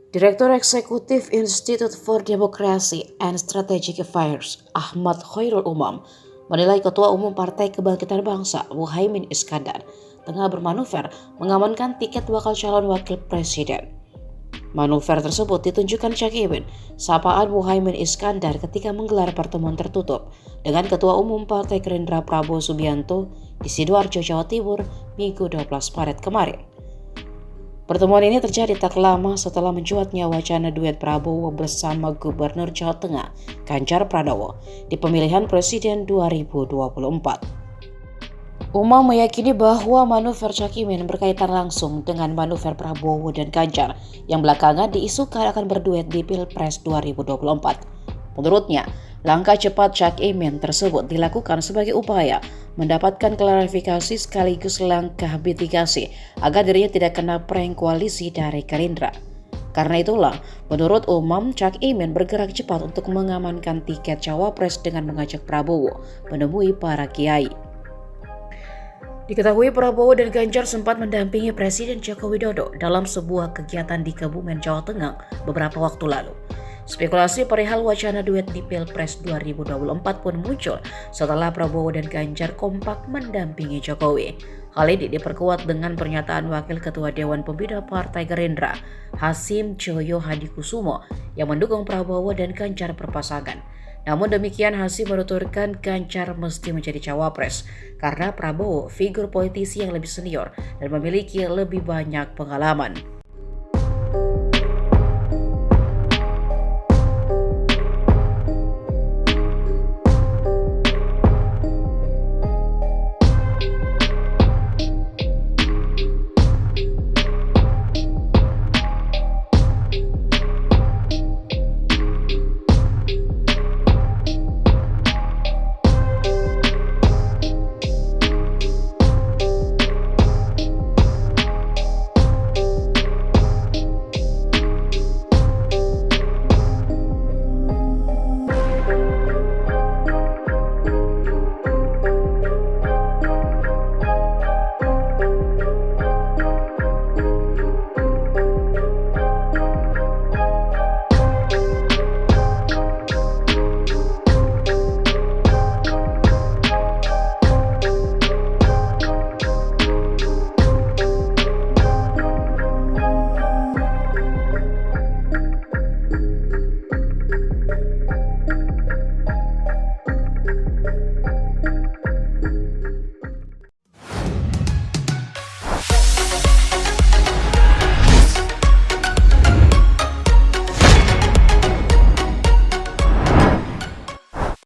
Direktur Eksekutif Institute for Democracy and Strategic Affairs, Ahmad Khairul Umam, menilai Ketua Umum Partai Kebangkitan Bangsa, Muhaimin Iskandar, tengah bermanuver mengamankan tiket bakal calon wakil presiden. Manuver tersebut ditunjukkan Cak Imin, sapaan Muhaimin Iskandar ketika menggelar pertemuan tertutup dengan Ketua Umum Partai Gerindra Prabowo Subianto di Sidoarjo, Jawa Timur, Minggu 12 Maret kemarin. Pertemuan ini terjadi tak lama setelah mencuatnya wacana duet Prabowo bersama Gubernur Jawa Tengah, Ganjar Pranowo, di pemilihan Presiden 2024. Umam meyakini bahwa manuver Cak Imin berkaitan langsung dengan manuver Prabowo dan Ganjar yang belakangan diisukan akan berduet di Pilpres 2024. Menurutnya, langkah cepat Cak Imin tersebut dilakukan sebagai upaya mendapatkan klarifikasi sekaligus langkah mitigasi agar dirinya tidak kena prank koalisi dari Gerindra. Karena itulah, menurut Umam, Cak Imin bergerak cepat untuk mengamankan tiket cawapres dengan mengajak Prabowo menemui para kiai. Diketahui Prabowo dan Ganjar sempat mendampingi Presiden Joko Widodo dalam sebuah kegiatan di Kebumen, Jawa Tengah beberapa waktu lalu. Spekulasi perihal wacana duet di Pilpres 2024 pun muncul setelah Prabowo dan Ganjar kompak mendampingi Jokowi. Hal ini diperkuat dengan pernyataan Wakil Ketua Dewan Pembina Partai Gerindra, Hasim Joyo Hadikusumo, yang mendukung Prabowo dan Ganjar berpasangan. Namun demikian, Hasim menuturkan Ganjar mesti menjadi cawapres karena Prabowo figur politisi yang lebih senior dan memiliki lebih banyak pengalaman.